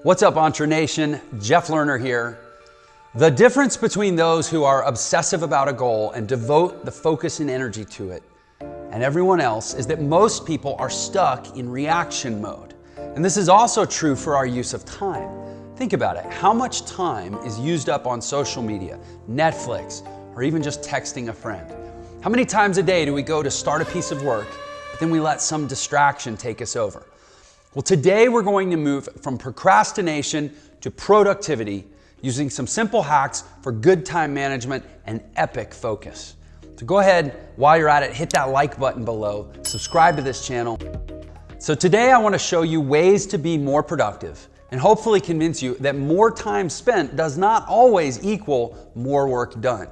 What's up, Entre Nation? Jeff Lerner here. The difference between those who are obsessive about a goal and devote the focus and energy to it and everyone else is that most people are stuck in reaction mode. And this is also true for our use of time. Think about it. How much time is used up on social media, Netflix, or even just texting a friend? How many times a day do we go to start a piece of work, but then we let some distraction take us over? Well, today we're going to move from procrastination to productivity using some simple hacks for good time management and epic focus. So go ahead, while you're at it, hit that like button below, subscribe to this channel. So today I want to show you ways to be more productive and hopefully convince you that more time spent does not always equal more work done.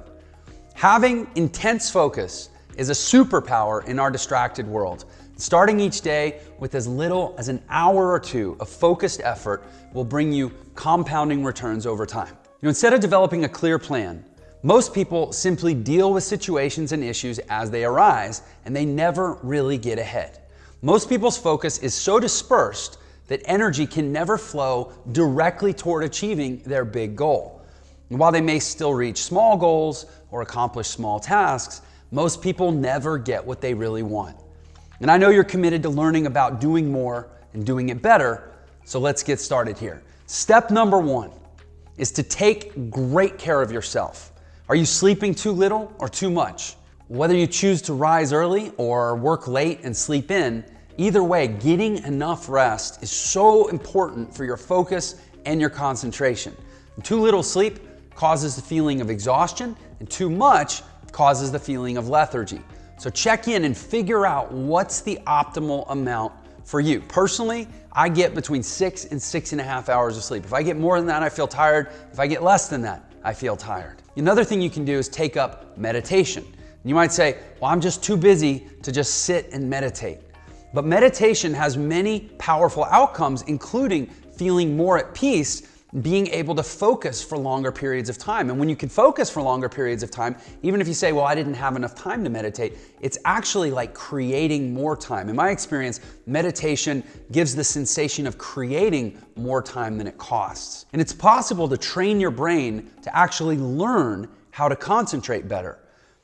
Having intense focus is a superpower in our distracted world. Starting each day with as little as an hour or two of focused effort will bring you compounding returns over time. Instead of developing a clear plan, most people simply deal with situations and issues as they arise, and they never really get ahead. Most people's focus is so dispersed that energy can never flow directly toward achieving their big goal. And while they may still reach small goals or accomplish small tasks, most people never get what they really want. And I know you're committed to learning about doing more and doing it better, so let's get started here. Step number one is to take great care of yourself. Are you sleeping too little or too much? Whether you choose to rise early or work late and sleep in, either way, getting enough rest is so important for your focus and your concentration. And too little sleep causes the feeling of exhaustion, and too much causes the feeling of lethargy. So check in and figure out what's the optimal amount for you. Personally, I get between 6 and 6.5 hours of sleep. If I get more than that, I feel tired. If I get less than that, I feel tired. Another thing you can do is take up meditation. You might say, well, I'm just too busy to just sit and meditate. But meditation has many powerful outcomes, including feeling more at peace, being able to focus for longer periods of time. And when you can focus for longer periods of time, even if you say, well, I didn't have enough time to meditate, it's actually like creating more time. In my experience, meditation gives the sensation of creating more time than it costs. And it's possible to train your brain to actually learn how to concentrate better.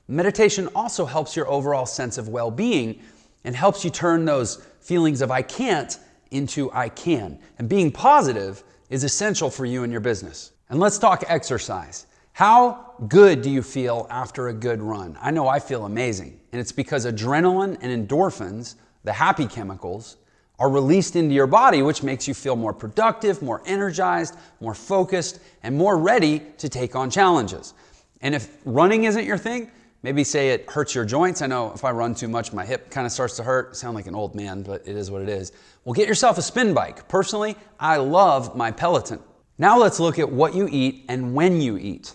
Meditation also helps your overall sense of well-being and helps you turn those feelings of I can't into I can. And being positive is essential for you and your business. And let's talk exercise. How good do you feel after a good run? I know I feel amazing, and it's because adrenaline and endorphins, the happy chemicals, are released into your body, which makes you feel more productive, more energized, more focused, and more ready to take on challenges. And if running isn't your thing, maybe say it hurts your joints. I know if I run too much, my hip kind of starts to hurt. I sound like an old man, but it is what it is. Well, get yourself a spin bike. Personally, I love my Peloton. Now let's look at what you eat and when you eat.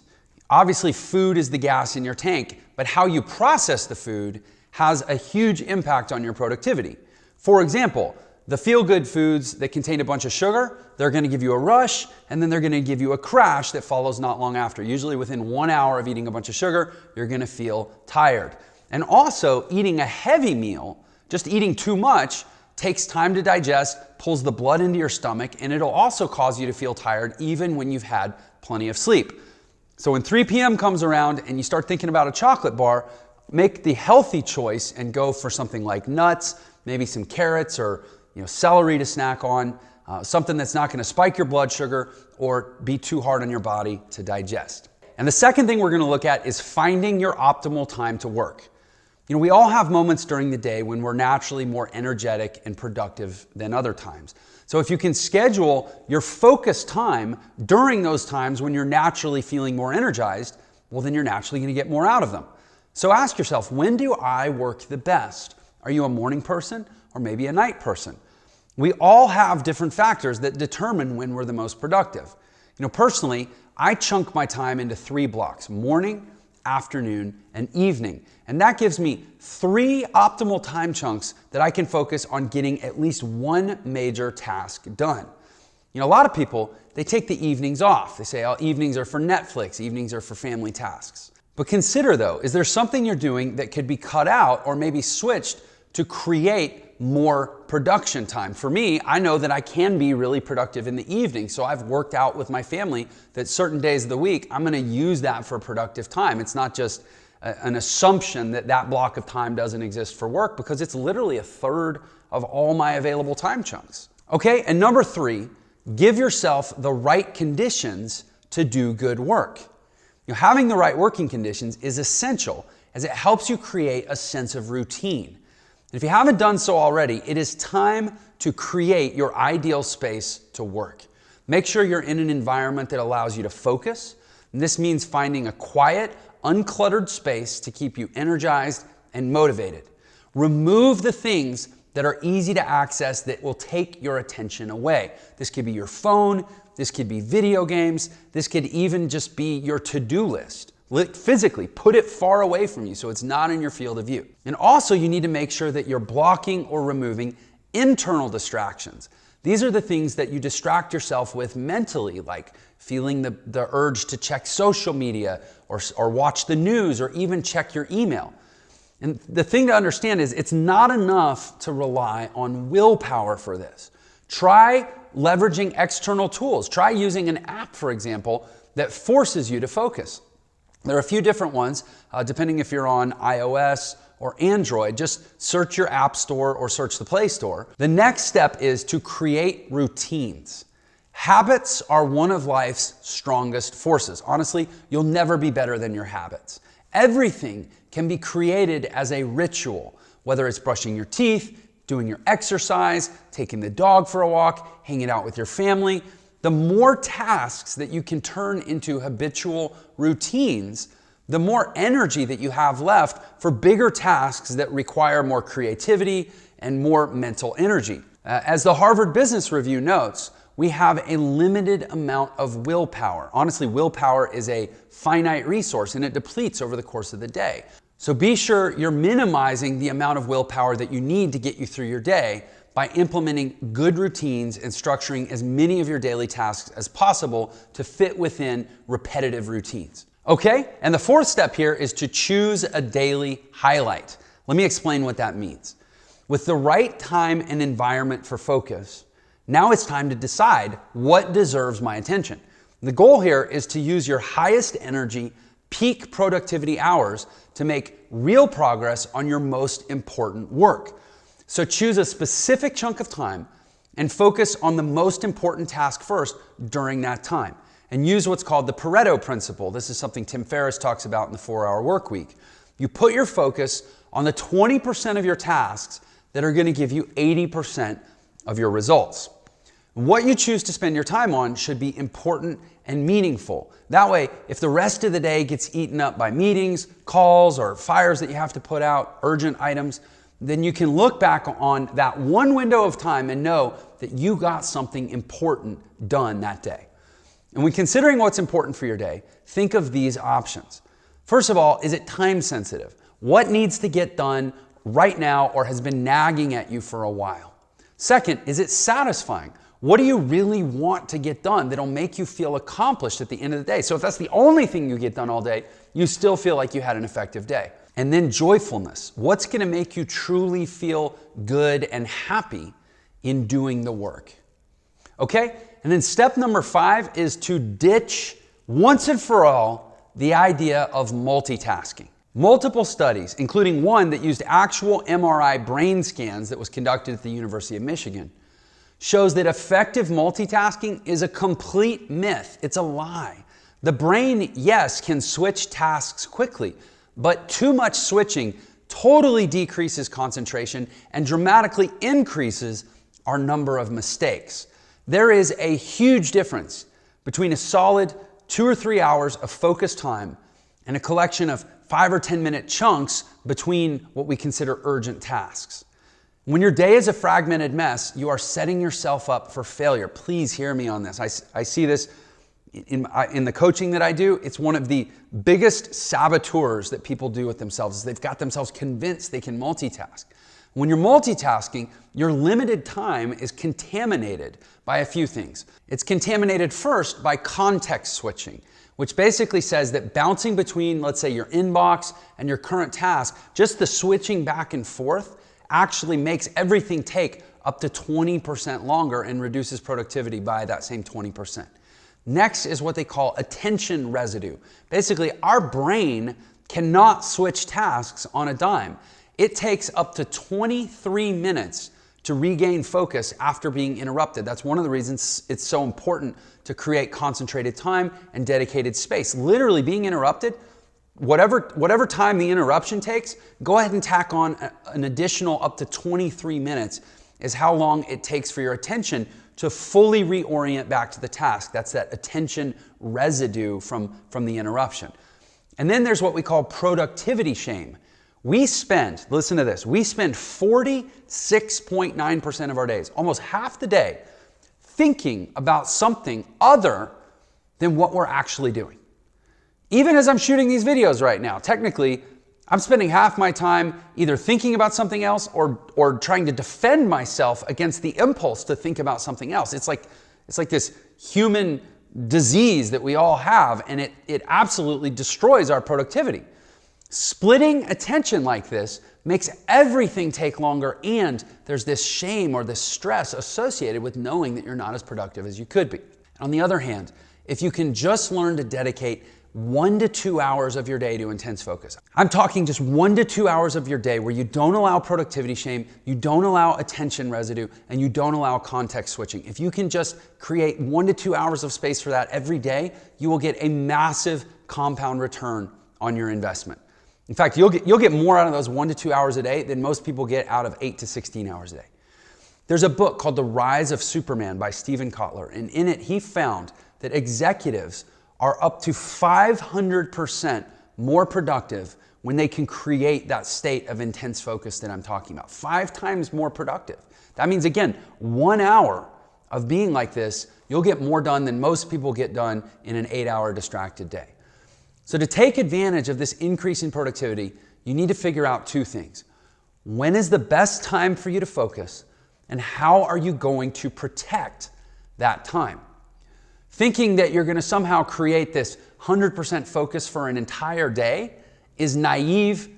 Obviously, food is the gas in your tank, but how you process the food has a huge impact on your productivity. For example, the feel-good foods that contain a bunch of sugar, they're going to give you a rush, and then they're going to give you a crash that follows not long after. Usually within 1 hour of eating a bunch of sugar, you're going to feel tired. And also, eating a heavy meal, just eating too much, takes time to digest, pulls the blood into your stomach, and it'll also cause you to feel tired even when you've had plenty of sleep. So when 3 p.m. comes around and you start thinking about a chocolate bar, make the healthy choice and go for something like nuts, maybe some carrots or celery to snack on, something that's not going to spike your blood sugar or be too hard on your body to digest. And the second thing we're going to look at is finding your optimal time to work. We all have moments during the day when we're naturally more energetic and productive than other times. So if you can schedule your focus time during those times when you're naturally feeling more energized, well, then you're naturally going to get more out of them. So ask yourself, when do I work the best? Are you a morning person or maybe a night person? We all have different factors that determine when we're the most productive. Personally, I chunk my time into 3 blocks: morning, afternoon, and evening. And that gives me 3 optimal time chunks that I can focus on getting at least one major task done. A lot of people, they take the evenings off. They say, oh, evenings are for Netflix, evenings are for family tasks. But consider though, is there something you're doing that could be cut out or maybe switched to create more production time. For me, I know that I can be really productive in the evening. So I've worked out with my family that certain days of the week, I'm gonna use that for productive time. It's not just an assumption that that block of time doesn't exist for work, because it's literally a third of all my available time chunks. Okay, and number 3, give yourself the right conditions to do good work. Having the right working conditions is essential, as it helps you create a sense of routine. And if you haven't done so already, it is time to create your ideal space to work. Make sure you're in an environment that allows you to focus. And this means finding a quiet, uncluttered space to keep you energized and motivated. Remove the things that are easy to access that will take your attention away. This could be your phone, this could be video games, this could even just be your to-do list. Physically, put it far away from you so it's not in your field of view. And also, you need to make sure that you're blocking or removing internal distractions. These are the things that you distract yourself with mentally, like feeling the urge to check social media or watch the news or even check your email. And the thing to understand is it's not enough to rely on willpower for this. Try leveraging external tools. Try using an app, for example, that forces you to focus. There are a few different ones, depending if you're on iOS or Android. Just search your app store or search the Play Store. The next step is to create routines. Habits are one of life's strongest forces. Honestly, you'll never be better than your habits. Everything can be created as a ritual, whether it's brushing your teeth, doing your exercise, taking the dog for a walk, hanging out with your family. The more tasks that you can turn into habitual routines, the more energy that you have left for bigger tasks that require more creativity and more mental energy. As the Harvard Business Review notes, we have a limited amount of willpower. Honestly, willpower is a finite resource and it depletes over the course of the day. So be sure you're minimizing the amount of willpower that you need to get you through your day by implementing good routines and structuring as many of your daily tasks as possible to fit within repetitive routines. Okay, and the 4th step here is to choose a daily highlight. Let me explain what that means. With the right time and environment for focus, now it's time to decide what deserves my attention. The goal here is to use your highest energy, peak productivity hours to make real progress on your most important work. So choose a specific chunk of time and focus on the most important task first during that time. And use what's called the Pareto principle. This is something Tim Ferriss talks about in the 4-Hour Work Week. You put your focus on the 20% of your tasks that are going to give you 80% of your results. What you choose to spend your time on should be important and meaningful. That way, if the rest of the day gets eaten up by meetings, calls, or fires that you have to put out, urgent items, then you can look back on that one window of time and know that you got something important done that day. And when considering what's important for your day, think of these options. First of all, is it time sensitive? What needs to get done right now or has been nagging at you for a while? Second, is it satisfying? What do you really want to get done that'll make you feel accomplished at the end of the day? So if that's the only thing you get done all day, you still feel like you had an effective day. And then joyfulness. What's going to make you truly feel good and happy in doing the work? Okay? And then step number 5 is to ditch once and for all the idea of multitasking. Multiple studies, including one that used actual MRI brain scans that was conducted at the University of Michigan, shows that effective multitasking is a complete myth. It's a lie. The brain, yes, can switch tasks quickly, but too much switching totally decreases concentration and dramatically increases our number of mistakes. There is a huge difference between a solid 2 or 3 hours of focused time and a collection of 5 or 10 minute chunks between what we consider urgent tasks. When your day is a fragmented mess, you are setting yourself up for failure. Please hear me on this. I see this in the coaching that I do. It's one of the biggest saboteurs that people do with themselves. Is they've got themselves convinced they can multitask. When you're multitasking, your limited time is contaminated by a few things. It's contaminated first by context switching, which basically says that bouncing between, let's say, your inbox and your current task, just the switching back and forth actually makes everything take up to 20% longer and reduces productivity by that same 20%. Next is what they call attention residue. Basically, our brain cannot switch tasks on a dime. It takes up to 23 minutes to regain focus after being interrupted. That's one of the reasons it's so important to create concentrated time and dedicated space. Literally being interrupted, whatever time the interruption takes, go ahead and tack on an additional up to 23 minutes is how long it takes for your attention to fully reorient back to the task. That's that attention residue from the interruption. And then there's what we call productivity shame. Listen to this, we spend 46.9% of our days, almost half the day, thinking about something other than what we're actually doing. Even as I'm shooting these videos right now, technically, I'm spending half my time either thinking about something else or trying to defend myself against the impulse to think about something else. It's like this human disease that we all have, and it absolutely destroys our productivity. Splitting attention like this makes everything take longer, and there's this shame or this stress associated with knowing that you're not as productive as you could be. On the other hand, if you can just learn to dedicate 1 to 2 hours of your day to intense focus. I'm talking just 1 to 2 hours of your day where you don't allow productivity shame, you don't allow attention residue, and you don't allow context switching. If you can just create 1 to 2 hours of space for that every day, you will get a massive compound return on your investment. In fact, you'll get more out of those 1 to 2 hours a day than most people get out of 8 to 16 hours a day. There's a book called The Rise of Superman by Steven Kotler, and in it he found that executives are up to 500% more productive when they can create that state of intense focus that I'm talking about. 5 times more productive. That means, again, 1 hour of being like this, you'll get more done than most people get done in an 8-hour distracted day. So to take advantage of this increase in productivity, you need to figure out 2 things. When is the best time for you to focus, and how are you going to protect that time? Thinking that you're going to somehow create this 100% focus for an entire day is naive.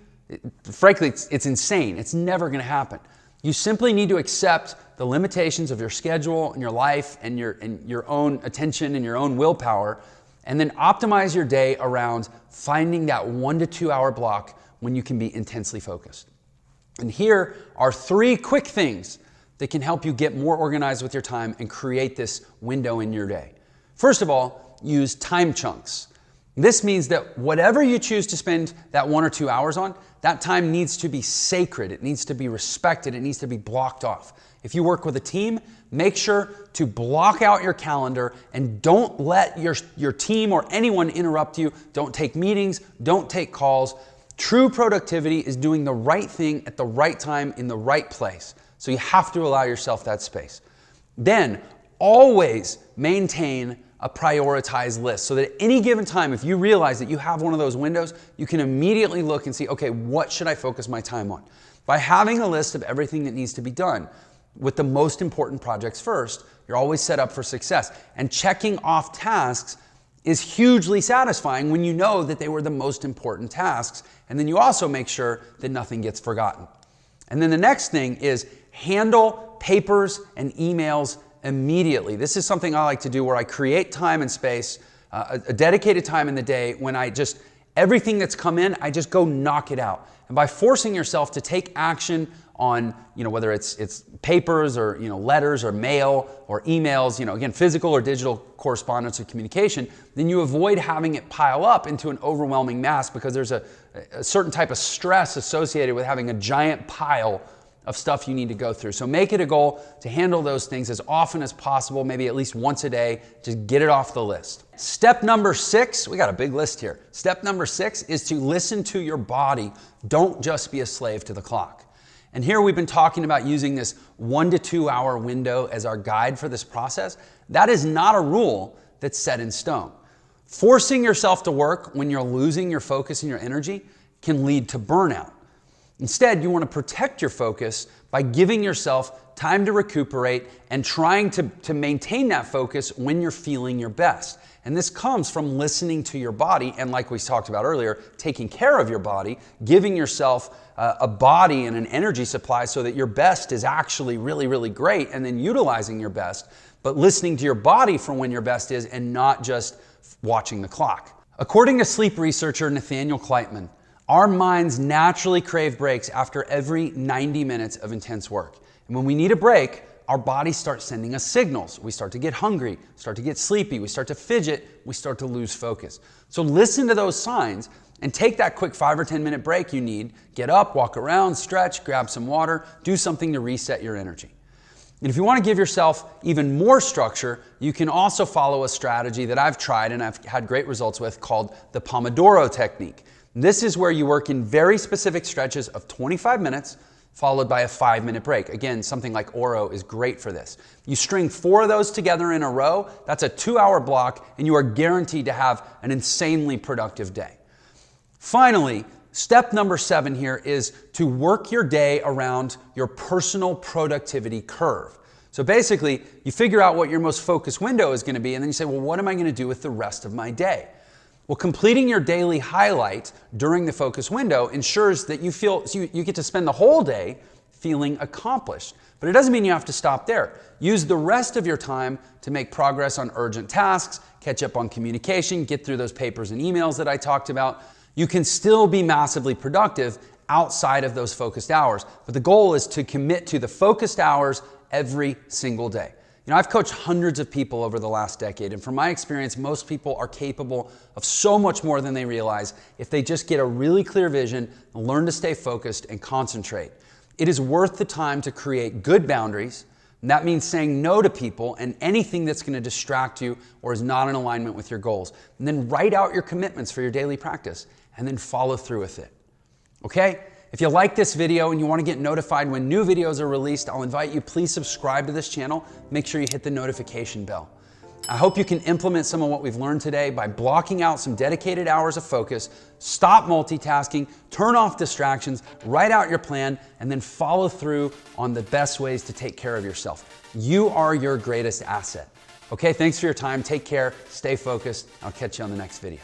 Frankly, it's insane. It's never going to happen. You simply need to accept the limitations of your schedule and your life and your own attention and your own willpower, and then optimize your day around finding that 1 to 2 hour block when you can be intensely focused. And here are 3 quick things that can help you get more organized with your time and create this window in your day. First of all, use time chunks. This means that whatever you choose to spend that 1 or 2 hours on, that time needs to be sacred. It needs to be respected. It needs to be blocked off. If you work with a team, make sure to block out your calendar and don't let your team or anyone interrupt you. Don't take meetings. Don't take calls. True productivity is doing the right thing at the right time in the right place. So you have to allow yourself that space. Then always maintain a prioritized list so that at any given time, if you realize that you have one of those windows, you can immediately look and see, okay, what should I focus my time on? By having a list of everything that needs to be done with the most important projects first, you're always set up for success. And checking off tasks is hugely satisfying when you know that they were the most important tasks. And then you also make sure that nothing gets forgotten. And then the next thing is handle papers and emails immediately. This is something I like to do where I create time and space, a dedicated time in the day when everything that's come in, I just go knock it out. And by forcing yourself to take action on, whether it's papers or, letters or mail or emails, again, physical or digital correspondence or communication, then you avoid having it pile up into an overwhelming mass because there's a certain type of stress associated with having a giant pile of stuff you need to go through. So make it a goal to handle those things as often as possible, maybe at least once a day. Just get it off the list. Step number 6, we got a big list here. Step number 6 is to listen to your body. Don't just be a slave to the clock. And here we've been talking about using this 1 to 2 hour window as our guide for this process. That is not a rule that's set in stone. Forcing yourself to work when you're losing your focus and your energy can lead to burnout. Instead, you want to protect your focus by giving yourself time to recuperate and trying to maintain that focus when you're feeling your best. And this comes from listening to your body and, like we talked about earlier, taking care of your body, giving yourself a body and an energy supply so that your best is actually really, really great, and then utilizing your best, but listening to your body for when your best is and not just watching the clock. According to sleep researcher Nathaniel Kleitman, our minds naturally crave breaks after every 90 minutes of intense work. And when we need a break, our bodies start sending us signals. We start to get hungry, start to get sleepy, we start to fidget, we start to lose focus. So listen to those signs and take that quick 5 or 10 minute break you need. Get up, walk around, stretch, grab some water, do something to reset your energy. And if you want to give yourself even more structure, you can also follow a strategy that I've tried and I've had great results with called the Pomodoro technique. This is where you work in very specific stretches of 25 minutes, followed by a 5-minute break. Again, something like Oro is great for this. You string 4 of those together in a row, that's a 2-hour block, and you are guaranteed to have an insanely productive day. Finally, step number 7 here is to work your day around your personal productivity curve. So basically, you figure out what your most focused window is going to be, and then you say, well, what am I going to do with the rest of my day? Well, completing your daily highlight during the focus window ensures that you get to spend the whole day feeling accomplished. But it doesn't mean you have to stop there. Use the rest of your time to make progress on urgent tasks, catch up on communication, get through those papers and emails that I talked about. You can still be massively productive outside of those focused hours, but the goal is to commit to the focused hours every single day. You know, I've coached hundreds of people over the last decade, and from my experience, most people are capable of so much more than they realize if they just get a really clear vision, learn to stay focused, and concentrate. It is worth the time to create good boundaries, and that means saying no to people and anything that's going to distract you or is not in alignment with your goals. And then write out your commitments for your daily practice, and then follow through with it. Okay? If you like this video and you want to get notified when new videos are released, I'll invite you, please subscribe to this channel. Make sure you hit the notification bell. I hope you can implement some of what we've learned today by blocking out some dedicated hours of focus, stop multitasking, turn off distractions, write out your plan, and then follow through on the best ways to take care of yourself. You are your greatest asset. Okay, thanks for your time. Take care, stay focused. I'll catch you on the next video.